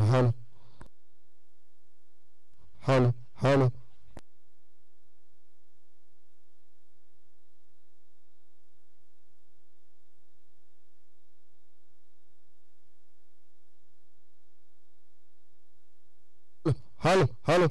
Hello hello hello hello hello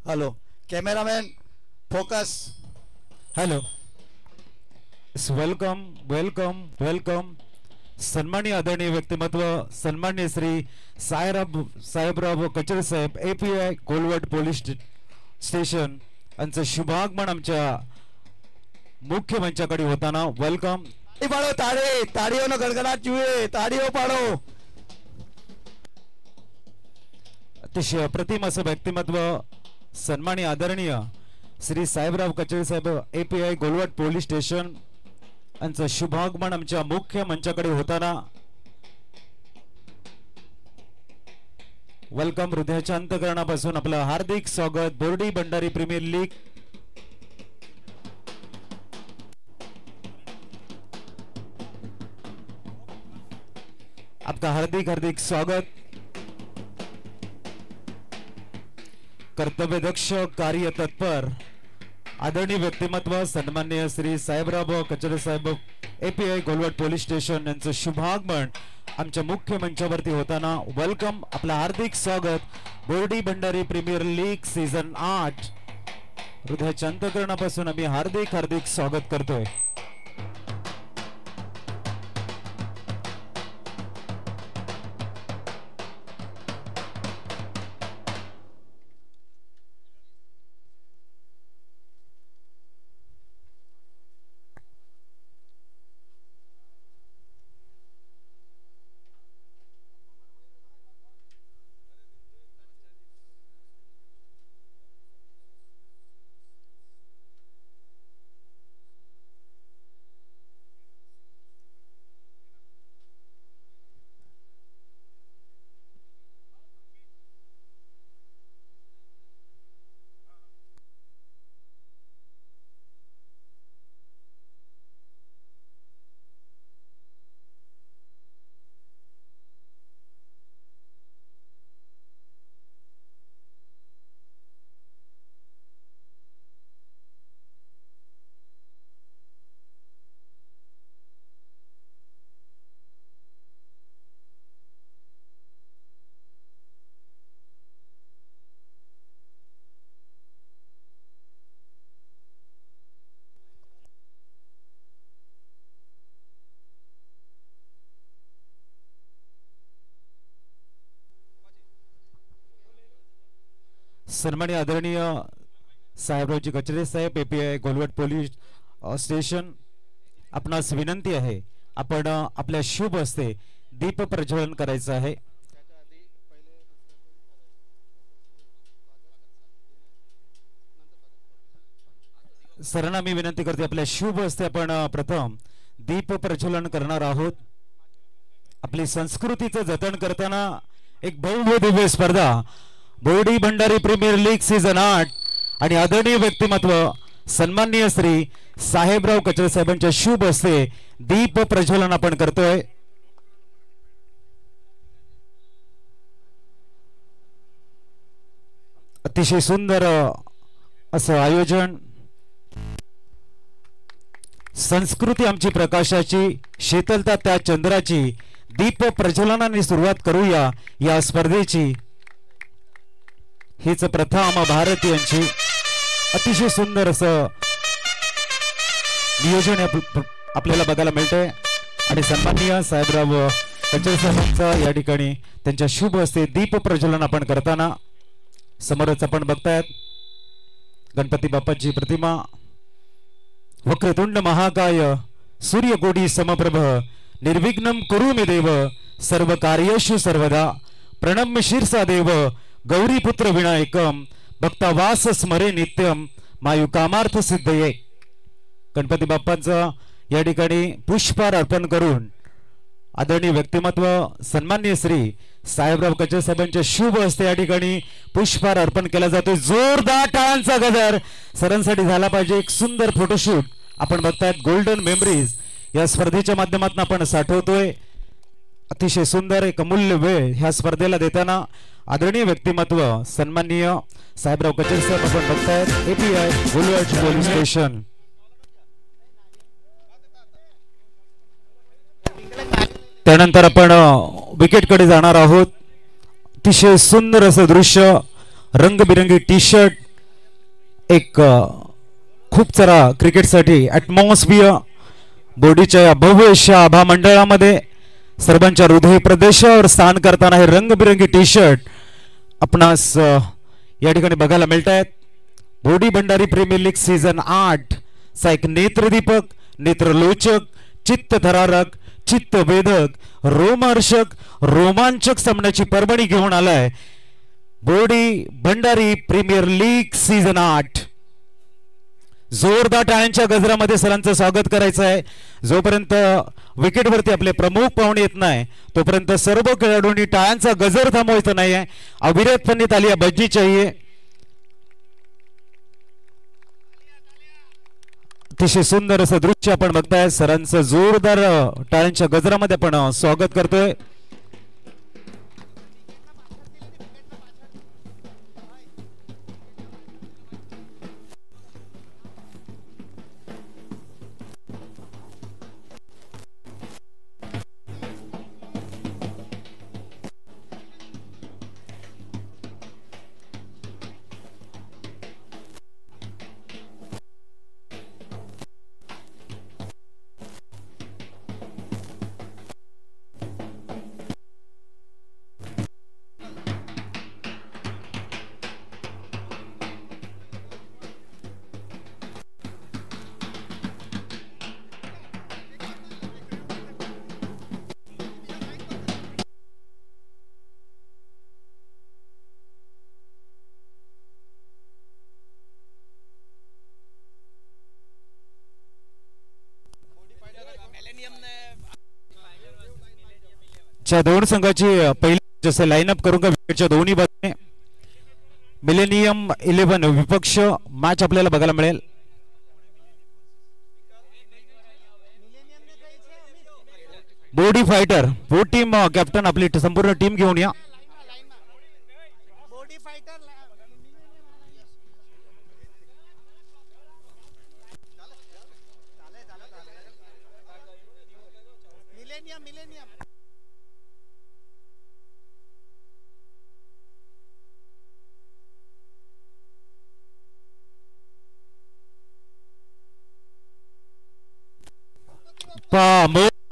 hello cameraman focus. Hello welcome welcome welcome सन्माननीय आदरणीय व्यक्तिमत्व सन्माननीय श्री साहेबराव कचरे साहेब API कोलवड पोलीस स्टेशन यांचं शुभागमन आमच्या मुख्य मंचाकडे होताना वेलकम पाडो ताड़ी ताड़ियों नो गड़गड़ाट जुए ताड़ियों पाडो। अतिशय अप्रतिम असं व्यक्तिमत्व सन्माननीय आदरणीय श्री साहेबराव कचरे साहेब API कोलवड पोलीस स्टेशन यांचं शुभागमन आमच्या मुख्य मंचाकडे होताना वेलकम हृदयाच्या अंतःकरणापासून आपलं हार्दिक स्वागत बोर्डी भंडारी प्रीमियर लीग आपका हार्दिक हार्दिक स्वागत। कर्तव्यदक्ष कार्य तत्पर आदरणीय व्यक्तिमत्व सन्माननीय श्री साहेबराव कचरे साहेब API कोलवड पोलीस स्टेशन यांचं शुभागमन आमच्या मुख्य मंचावरती होताना वेलकम आपलं हार्दिक स्वागत Bordi Bhandari premier league season 8 हृदयाच्या अंतःकरणापासून आम्ही हार्दिक हार्दिक स्वागत करतोय। सन्माननीय आदरणीय साहेबरावजी कचरे साहेब API कोलवड पोलीस स्टेशन आपणास विनंती आहे आपण आपल्या शुभ हस्ते दीप प्रज्वलन करायचं आहे। सरांना मी विनंती करते आपल्या शुभ हस्ते आपण प्रथम दीप प्रज्वलन करणार आहोत। आपली संस्कृतीचं जतन करताना एक भव्य दिव्य स्पर्धा Bordi Bhandari premier league season 8 आणि आदरणीय व्यक्तिमत्व सन्माननीय श्री साहेबराव कचरे साहेबांच्या शुभ हस्ते दीप प्रज्वलन आपण करतोय। अतिशय सुंदर असं आयोजन संस्कृती आमची प्रकाशाची शीतलता त्या चंद्राची दीप प्रज्वलनाने सुरुवात करूया या स्पर्धेची। हीच प्रथा भारतीयांची अतिशय सुंदर असं नियोजन आपल्याला बघायला मिळते आणि सन्माननीय साहेबराव कचरे साहेबांचा या ठिकाणी त्यांच्या शुभ हस्ते दीप प्रज्वलन आपण करताना समोरच आपण बघतायत गणपती बाप्पाची प्रतिमा वक्रतुंड महाकाय सूर्यकोटी समप्रभ निर्विघ्नं कुरु मे देव सर्व कार्येषु सर्वदा प्रणम्य शीर्षा देव गौरीपुत्र विनायकम भक्तावास स्मरे नित्यम मायु कामार्थ सिद्धये। गणपती बाप्पांचा या ठिकाणी पुष्पहार अर्पण करून आदरणीय व्यक्तिमत्व सन्माननीय श्री साहेबराव कचरे साहेबांच्या शुभ हस्ते या ठिकाणी पुष्पहार अर्पण केला जातोय. जोरदार टाळ्यांचा गजर सरांसाठी झाला पाहिजे. एक सुंदर फोटोशूट आपण बघतायत. गोल्डन मेमरीज या स्पर्धेच्या माध्यमातून आपण साठवतोय. अतिशय सुंदर एक अमूल्य वेळ ह्या स्पर्धेला देताना आदरणीय व्यक्तिमत्व सन्माननीय साहेबराव कचरे साहेब आपण बघतायत. एपीआय बुलवाड पोलीस स्टेशन. त्यानंतर आपण विकेटकडे जाणार आहोत. अतिशय सुंदर असं दृश्य, रंगबिरंगी टी शर्ट, एक खूप सारा क्रिकेटसाठी ॲटमॉस्फिअर बोर्डीच्या या भव्य अशा आभा मंडळामध्ये सर्वांच्या हृदय प्रदेशावर स्थान करताना हे रंगबिरंगी टी शर्ट आपणास या ठिकाणी बघायला मिळत आहेत. Bordi Bhandari premier league season 8 चा एक नेत्रदीपक, नेत्रलोचक, चित्तथरारक, चित्तवेधक, रोमहर्षक, रोमांचक सामन्याची पर्वणी घेऊन आलाय Bordi Bhandari premier league season 8. जोरदार टाळ्यांच्या गजरामध्ये सरांचं स्वागत करायचं आहे. जोपर्यंत विकेटवरती आपले प्रमुख पाहुणे येत नाही तोपर्यंत सर्व खेळाडूंनी टाळ्यांचा गजर थांबवायचा नाहीये. अविरतपणे तालिया बजनी चाहिए. अतिशय सुंदर असं दृश्य आपण बघताय. सरांचं जोरदार टाळ्यांच्या गजरामध्ये आपण स्वागत करतोय. दोन संघाची पहिली जसं लाईनअप करून का विकेटच्या दोन्ही बाजूने मिलेनियम 11 विपक्ष मॅच आपल्याला बघायला मिळेल. Bordi fighter board team captain आपली संपूर्ण टीम घेऊन या.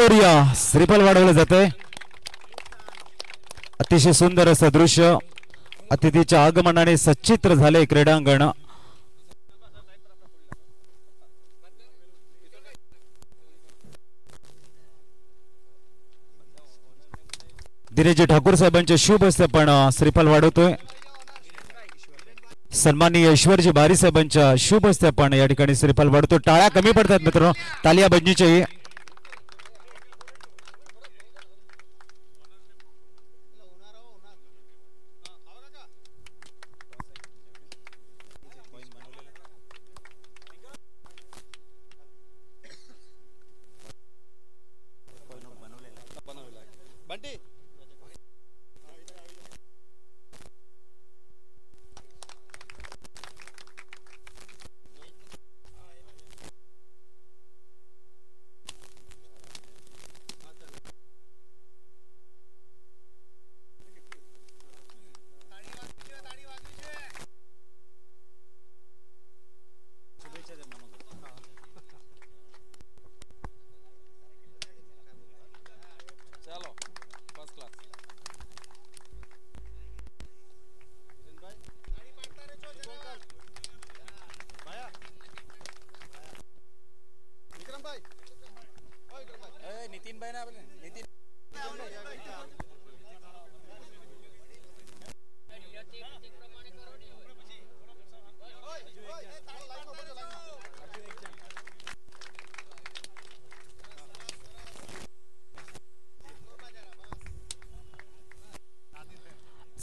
मोर्या श्रीफल वाढवलं जाते. अतिशय सुंदर असं दृश्य. अतिथीच्या आगमनाने सचित्र झाले क्रीडांगण. दिनेशजी ठाकूर साहेबांच्या शुभ हस्ते आपण श्रीफल वाढवतोय. सन्माननीय ईश्वरजी बारी साहेबांच्या शुभ हस्ते आपण या ठिकाणी श्रीफल वाढतो. टाळ्या कमी पडतात मित्रांनो, तालिया बजनी चाहिए.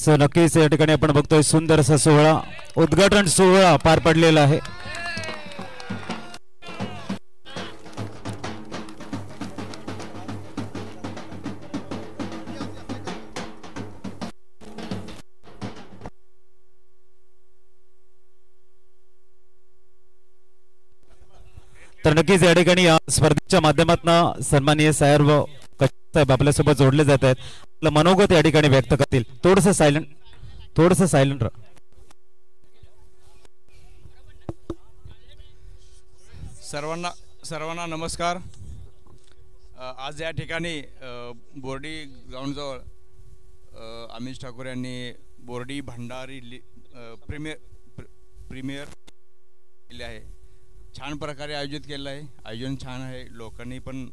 सो नक्कीच या ठिकाणी आपण बघतोय सुंदर असा सोहळा, उद्घाटन सोहळा पार पडलेला आहे. तर नक्कीच या ठिकाणी या स्पर्धेच्या माध्यमातून सन्माननीय साहेब साहेब आपल्यासोबत जोडले जात आहेत. आपलं मनोगत या ठिकाणी व्यक्त करतील. थोडंसं सायलेंट सर्वांना नमस्कार. आज या ठिकाणी बोर्डी ग्राउंडजवळ अमिश ठाकूर यांनी बोर्डी भंडारी प्रीमियर केले आहे. छान प्रकारे आयोजित केलं आहे. आयोजन छान आहे. लोकांनी पण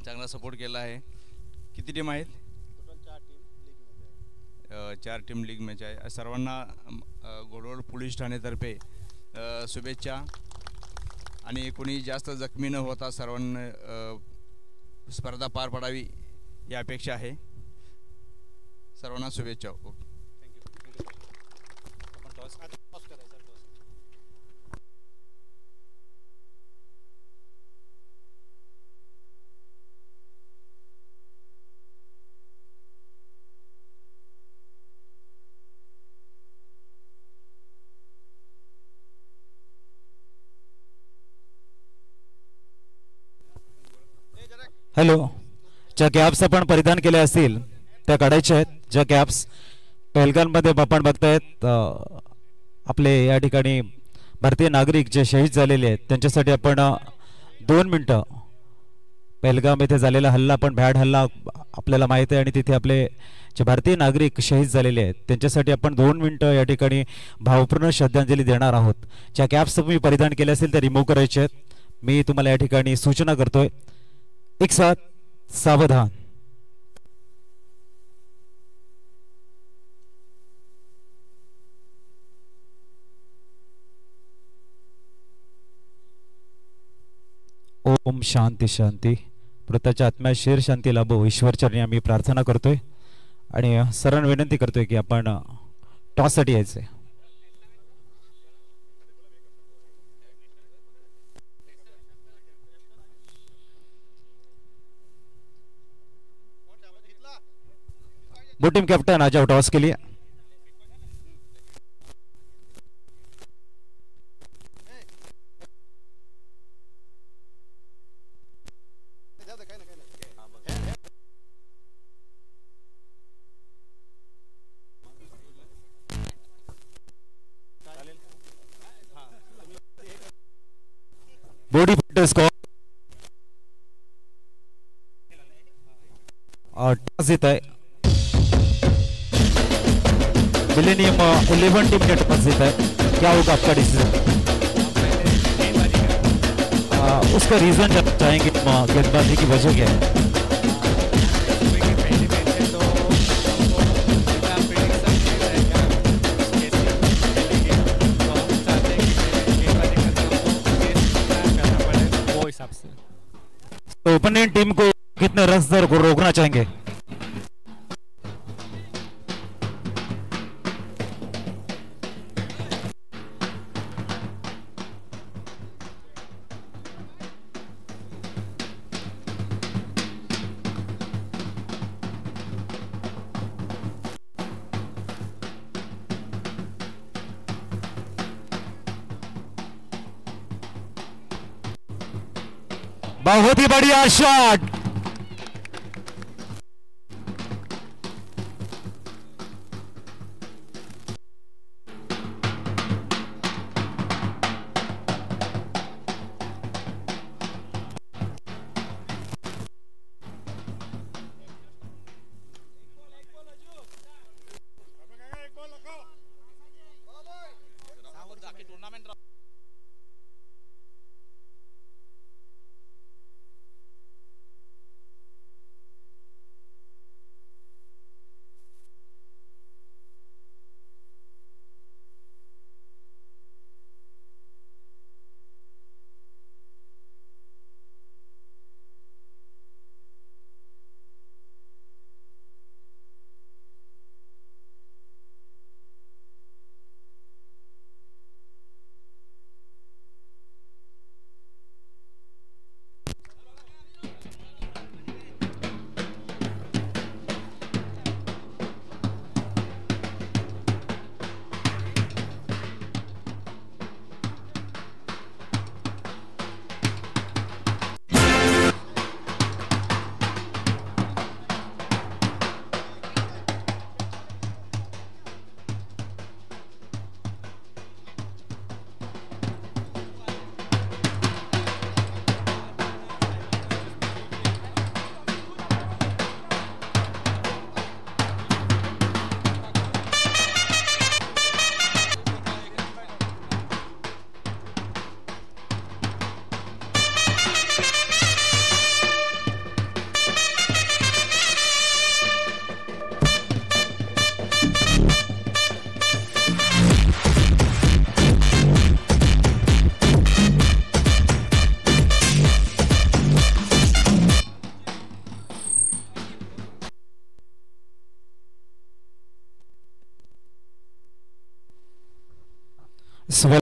चांगला सपोर्ट केला आहे. किती टीम आहेत? टोटल 4 टीम लीग मॅच आहे. सर्वांना घोडवड पोलीस ठाणेतर्फे शुभेच्छा. आणि कोणी जास्त जखमी न होता सर्वांना स्पर्धा पार पडावी ही अपेक्षा आहे. सर्वांना शुभेच्छा. Okay, hello. ज्या कॅप्स आपण परिधान केल्या असतील त्या काढायच्या आहेत. ज्या कॅप्स पहलगाममध्ये आपण बघतायत आपले या ठिकाणी भारतीय नागरिक जे शहीद झालेले आहेत त्यांच्यासाठी आपण 2 मिनिटं पहलगाम येथे झालेला हल्ला पण भ्याड हल्ला आपल्याला माहिती आहे आणि तिथे आपले जे भारतीय नागरिक शहीद झालेले आहेत त्यांच्यासाठी आपण 2 मिनिटं या ठिकाणी भावपूर्ण श्रद्धांजली देणार आहोत. ज्या कॅप्स तुम्ही परिधान केल्या असतील त्या रिमूव्ह करायचे आहेत. मी तुम्हाला या ठिकाणी सूचना करतोय. एक साथ सावधान. ओम शांती शांती. मृताच्या आत्म्यात शेर शांती लाभो ईश्वरचरणी आम्ही प्रार्थना करतोय आणि सर्वांना विनंती करतोय की आपण टॉससाठी यायचंय. वो टीम कैप्टन आ जाओ टॉस के लिए. बॉडी फिटनेस स्कोर और टॉस जीता है मिलेनियम 11 टीम के टॉस जीता है. क्या होगा आपका डिसीजन? उसका रीजन जानना चाहेंगे. गेंदबाजी की वजह क्या है? तो ओपोनेंट टीम को कितने रन्स दर को रोकना चाहेंगे? बहुत ही बढ़िया शॉट. स्व